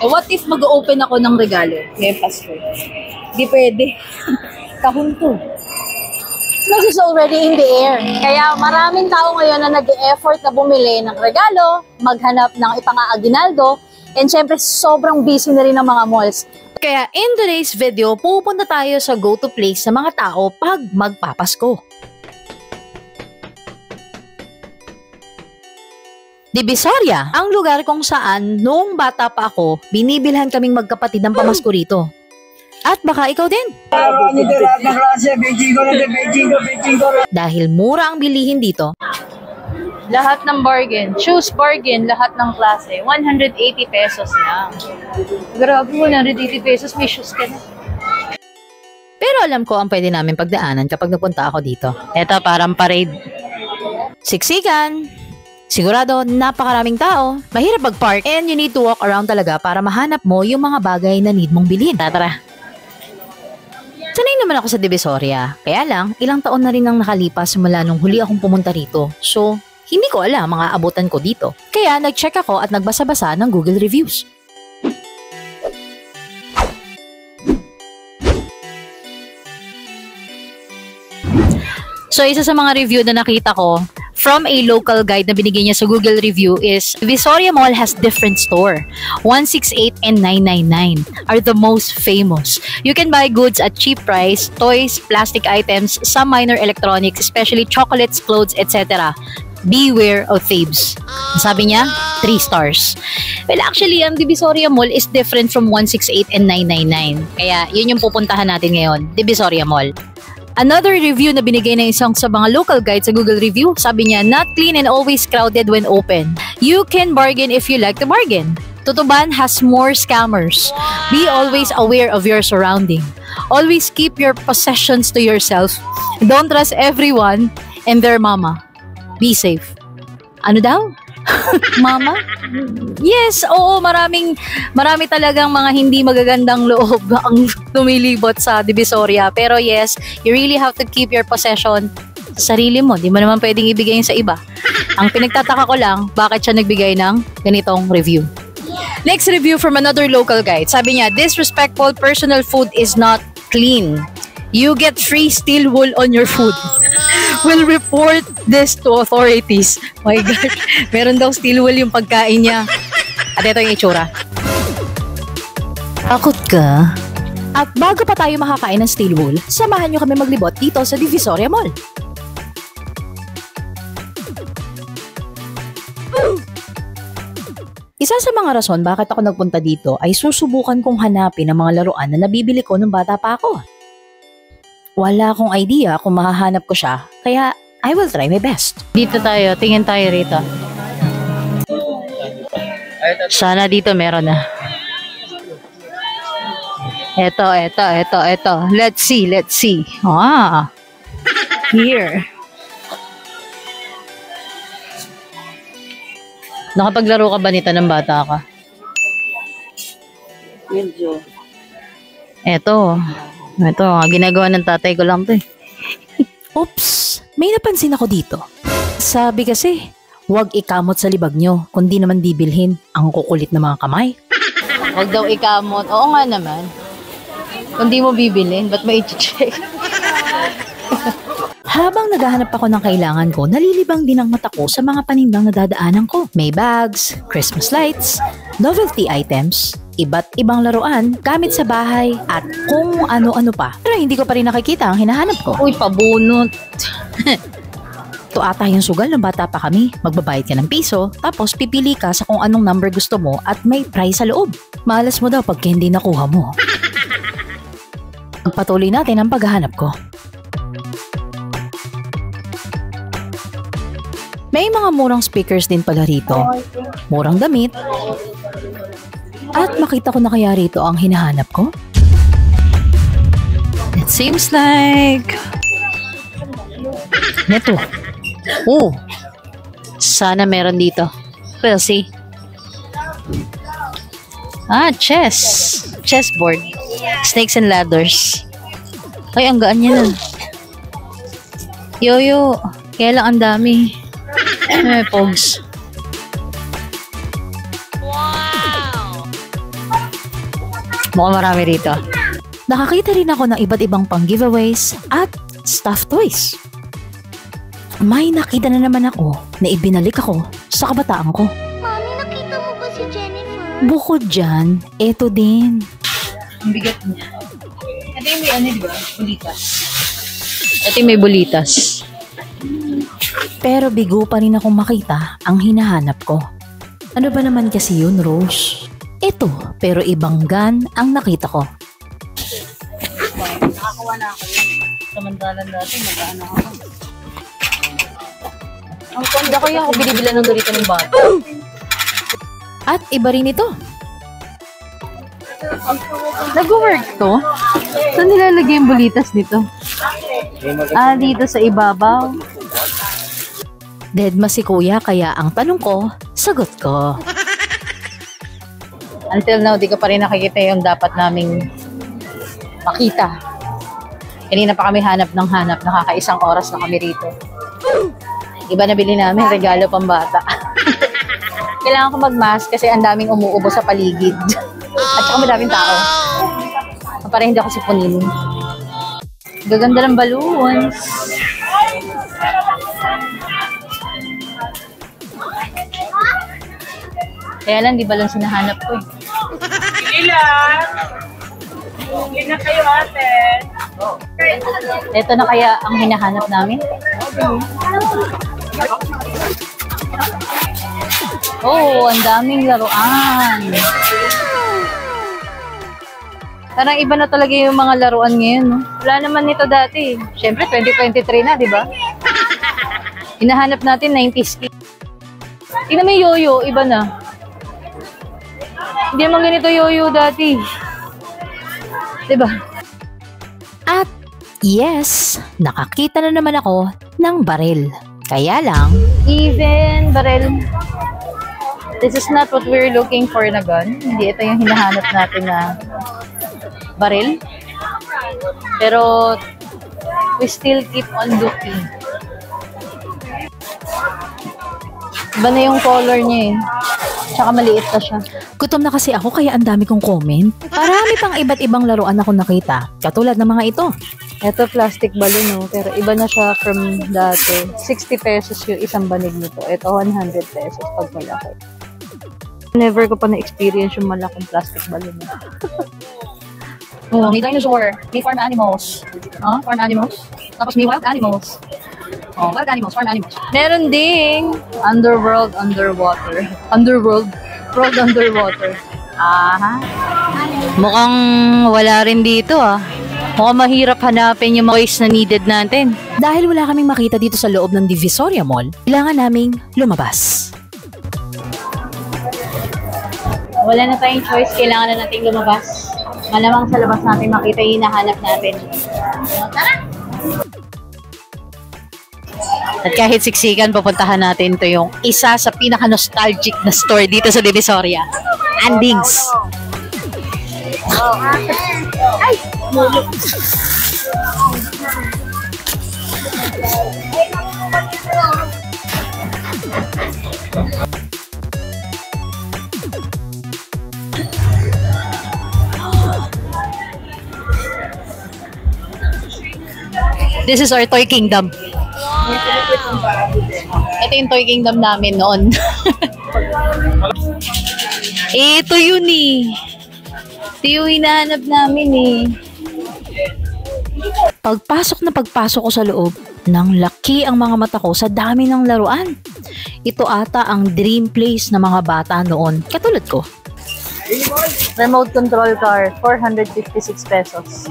What if mag-open ako ng regalo ngayong Pasko? Di pwede. Kahon to. This is already in the air. Kaya maraming tao ngayon na nag-e-effort na bumili ng regalo, maghanap ng ipang-aaginaldo, and syempre sobrang busy na rin ng mga malls. Kaya in today's video, pupunta tayo sa go-to place sa mga tao pag magpapasko. Divisoria, ang lugar kung saan noong bata pa ako, binibilhan kaming magkapatid ng pamasko rito. At baka ikaw din. Dahil mura ang bilihin dito. Lahat ng bargain, choose bargain, lahat ng klase, 180 pesos lang. Grabe, 180 pesos, may shoes ka na. Pero alam ko ang pwede namin pagdaanan kapag napunta ako dito. Eto, parang parade. Siksikan. Sigurado, napakaraming tao, mahirap mag-park, and you need to walk around talaga para mahanap mo yung mga bagay na need mong bilhin. Tara. Sanay naman ako sa Divisoria, kaya lang, ilang taon na rin ang nakalipas mula nung huli akong pumunta rito. So, hindi ko alam mga abutan ko dito. Kaya nag-check ako at nagbasa-basa ng Google reviews. So, isa sa mga review na nakita ko from a local guide na binigay niya sa Google review is Divisoria Mall has different store. 168 and 999 are the most famous. You can buy goods at cheap price, toys, plastic items, some minor electronics, especially chocolates, clothes, etc. Beware of thieves. Sabi niya, 3 stars. Well, actually, ang Divisoria Mall is different from 168 and 999. Kaya, yun yung pupuntahan natin ngayon, Divisoria Mall. Another review na binigay ng isang sa mga local guide sa Google review, sabi niya, not clean and always crowded when open. You can bargain if you like to bargain. Tutuban has more scammers. Be always aware of your surrounding. Always keep your possessions to yourself. Don't trust everyone and their mama. Be safe. Ano daw? Mama? Yes, oo, marami talagang mga hindi magagandang loob ang lumilibot sa Divisoria. Pero yes, you really have to keep your possession sa sarili mo. Di mo naman pwedeng ibigay sa iba. Ang pinagtataka ko lang, bakit siya nagbigay ng ganitong review. Next review from another local guide. Sabi niya, disrespectful personal food is not clean. You get free steel wool on your food. Will report this to authorities. My God, meron daw steel wool yung pagkain niya. At ito yung itsura. Takot ka? At bago pa tayo makakain ng steel wool, samahan nyo kami maglibot dito sa Divisoria Mall. Isa sa mga rason bakit ako nagpunta dito ay susubukan kong hanapin ang mga laruan na nabibili ko nung bata pa ako. Wala akong idea kung mahahanap ko siya, kaya I will try my best. Dito tayo, tingin tayo rito. Sana dito meron na. Eto. Let's see. Ah, here. Nakapaglaro ka ba nito ng bata ka? Medyo. Ito, ginagawa ng tatay ko lang to eh. Oops, may napansin ako dito. Sabi kasi, huwag ikamot sa libag nyo, kundi naman dibilhin ang kukulit na mga kamay. Huwag daw ikamot, oo nga naman. Kundi mo bibilhin, ba't may i-check? Habang naghahanap ako ng kailangan ko, nalilibang din ang mata ko sa mga panindang nadadaanan ko. May bags, Christmas lights, novelty items, iba't ibang laruan, gamit sa bahay, at kung ano-ano pa. Pero hindi ko pa rin nakikita ang hinahanap ko. Uy, pabunot! Ito ata yung sugal ng bata pa kami. Magbabayad ka ng piso, tapos pipili ka sa kung anong number gusto mo at may prize sa loob. Malas mo daw pag hindi nakuha mo. Patuloy natin ang paghahanap ko. May mga murang speakers din pala rito. Murang damit. At makita ko na kaya rito ang hinahanap ko? It seems like... Neto. Oh. Sana meron dito. We'll see. Ah, chess. Chessboard. Snakes and ladders. Ay, ang gaan niya nun. Yoyo. Kaya lang ang dami. Pogs. Mukhang marami rito. Nakakita rin ako ng iba't ibang pang giveaways at stuffed toys. May nakita na naman ako na ibinalik ako sa kabataan ko. Mami, nakita mo ba si Jennifer? Bukod dyan, eto din. Ang bigat niya. Ito yung may ano, di ba? Bulitas. Ito yung may bulitas. Pero bigo pa rin akong makita ang hinahanap ko. Ano ba naman kasi yun, Rose? Ito, pero ibang gun ang nakita ko. Nakakuha na ako yun. Samantalan dati, mag-ano ako. Ang kanda kaya ako binibilan ng ganito ng bata. At iba rin ito. Nag-work to? Saan nilalagay yung bulitas nito? Dito sa ibabaw. Deadma si kuya kaya ang tanong ko, sagot ko. Until now, di ko pa rin nakikita yung dapat naming makita. Kanina pa kami hanap ng hanap. Nakakaisang oras na kami rito. Iba na bili namin, regalo pang bata. Kailangan ko mag-mask kasi ang daming umuubo sa paligid. At saka madaming tao. Para hindi ako sipunin. Gaganda ng balloons. Kaya lang, di balloons hinahanap ko eh. Ilan? Hindi na kayo ate. Ito na kaya ang hinahanap namin? Oh, ang daming laruan. Parang iba na talaga yung mga laruan ngayon, no? Wala naman nito dati. Siyempre, 2023 na, di ba? Hinahanap natin 90s kids. Tingnan mo yung yoyo, iba na. Hindi naman ganito yoyo dati. Di ba? At yes, nakakita na naman ako ng baril. Kaya lang, Even barrel. This is not what we're looking for na gun. Hindi ito yung hinahanap natin na barrel. Pero we still keep on looking. Iba na yung color niya eh. Tsaka maliit na siya. gutom na kasi ako kaya ang dami kong comment. Marami pang iba't ibang laruan ako nakita, katulad ng mga ito. Ito plastic balloon, no? Pero iba na siya from dati. 60 pesos yung isang banig nito. Ito 100 pesos pag malaki. Never ko pa na-experience yung malaking plastic balloon. Oh, may dinosaur, may farm animals. Farm animals. Tapos may wild animals. Wild animals, farm animals. Meron ding underworld, underwater. Underworld, world underwater. Mukhang wala rin dito Mukhang mahirap hanapin yung mga toys na needed natin. Dahil wala kaming makita dito sa loob ng Divisoria Mall, kailangan naming lumabas. Wala na tayong choice, kailangan na nating lumabas. Malamang sa labas natin makita yung hinahanap natin. Tara! At kahit siksikan, pupuntahan natin ito yung isa sa pinaka-nostalgic na store dito sa Divisoria. Andings! Ay! This is our toy kingdom. Ito yung toy kingdom namin noon. Ito yun Ito yung hinahanap namin Pagpasok ko sa loob, nang laki ang mga mata ko sa dami ng laruan. Ito ata ang dream place ng mga bata noon, katulad ko. Remote control car, 456 pesos.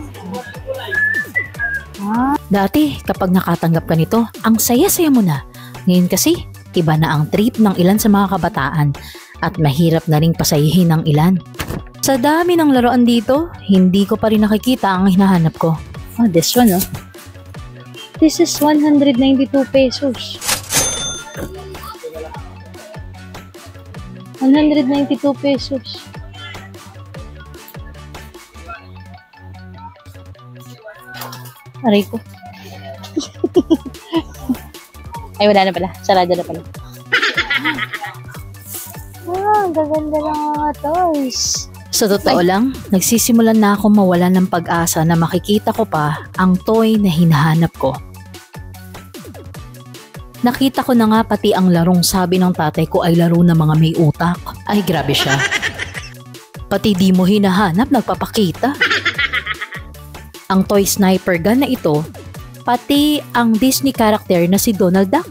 Dati, kapag nakatanggap ka nito, ang saya-saya mo na. Ngayon kasi, iba na ang trip ng ilan sa mga kabataan at mahirap na ring pasayihin ng ilan. Sa dami ng laruan dito, hindi ko pa rin nakikita ang hinahanap ko. This one This is 192 pesos. 192 pesos. Aray ko. Ay, wala na pala. Sarado na pala. Ang gaganda ng mga toys. Sa totoo lang, nagsisimulan na ako mawalan ng pag-asa na makikita ko pa ang toy na hinahanap ko. Nakita ko na nga pati ang larong sabi ng tatay ko ay laro ng mga may utak. Ay grabe siya. Pati di mo hinahanap, nagpapakita. Ang toy sniper gun na ito, pati ang Disney character na si Donald Duck.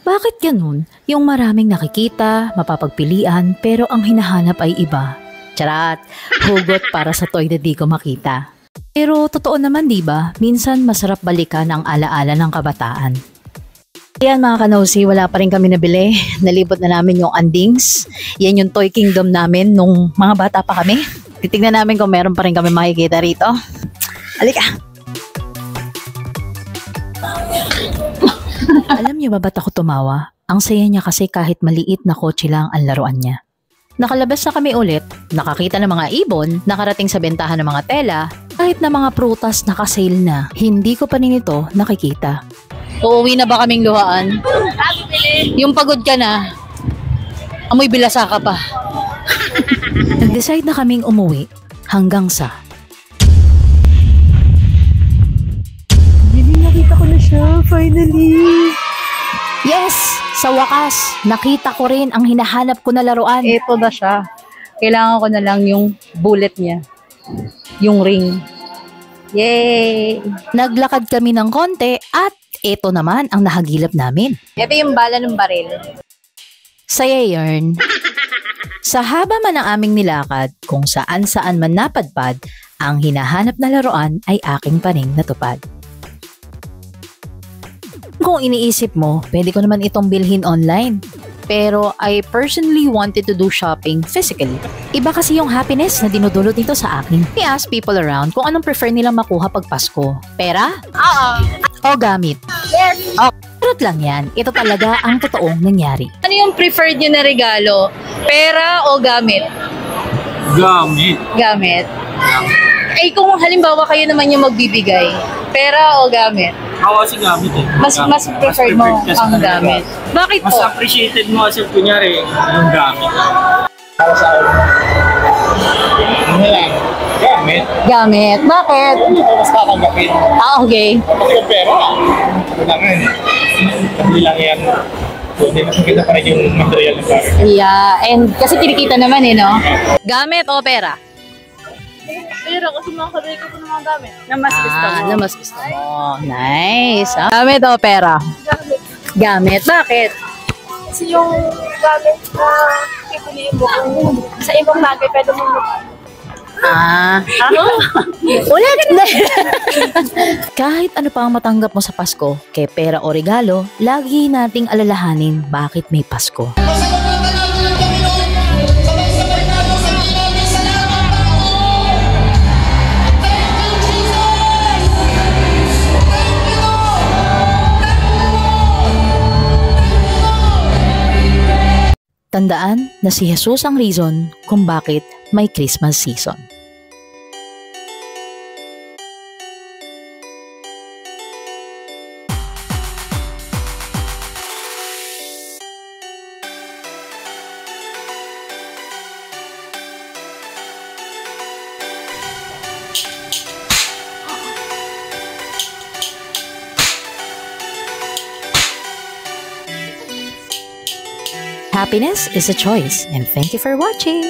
Bakit ganun? Yung maraming nakikita, mapapagpilian, pero ang hinahanap ay iba. Charat, hugot para sa toy na di ko makita. Pero totoo naman diba, minsan masarap balikan ang alaala ng kabataan. Yan mga kanosi, wala pa rin kami nabili. Nalibot na namin yung Andings. Yan yung toy kingdom namin nung mga bata pa kami. Titignan namin kung meron pa rin kami makikita rito. Halika! Alam niyo ba ba't ako tumawa? Ang saya niya kasi kahit maliit na kotse lang ang laruan niya. Nakalabas na kami ulit, nakakita ng mga ibon, nakarating sa bentahan ng mga tela, kahit na mga prutas nakasale na, hindi ko pa rin ito nakikita. Uuwi na ba kaming luhaan? Yung pagod ka na, amoy bilasa ka pa. Nag-decide na kaming umuwi hanggang sa... Nakita ko na siya, finally! Yes! Sa wakas, nakita ko rin ang hinahanap ko na laruan. Ito na siya. Kailangan ko na lang yung bullet niya. Yung ring. Yay! Naglakad kami ng konti at ito naman ang nahagilap namin. Ito yung bala ng baril. Saya yarn. Sa haba man ng aming nilakad, kung saan-saan man napadpad, ang hinahanap na laruan ay aking pa ring natupad. Kung iniisip mo, pwede ko naman itong bilhin online. Pero I personally wanted to do shopping physically. Iba kasi yung happiness na dinudulot nito sa akin. I ask people around kung anong prefer nilang makuha pag Pasko. Pera? Oo. O gamit? Yes. O, charot lang yan. Ito talaga ang totoong nangyari. Ano yung preferred nyo na regalo? Pera o gamit? Gamit. Gamit. Eh kung halimbawa kayo naman yung magbibigay, pera o gamit? Ako kasi gamit eh. Mas preferred mo ang gamit. Bakit Mas po? appreciated mo kasi kunyari yung gamit. Para sa akin. Ano lang? Gamit. Gamit. Bakit? Hindi ko mas katanggapin. Ah, okay. Kasi yung pera, ano lang yan. Hindi lang yan. Hindi mas maganda pa rin yung material ng bagay. Yeah, and kasi kinikita naman eh, no? Gamit o pera? Pero kasi mga karoy ko po ng mga gamit na mas gusto mo. Na mas gusto mo. Nice. Gamit o pera? Gamit. Bakit? Kasi yung gamit na pipiliin mo kung sa ibang bagay pwede mo Ulit na. Kahit ano pa ang matanggap mo sa Pasko, kay pera o regalo, lagi nating alalahanin bakit may Pasko. Tandaan na si Jesus ang reason kung bakit may Christmas season. Happiness is a choice, and thank you for watching!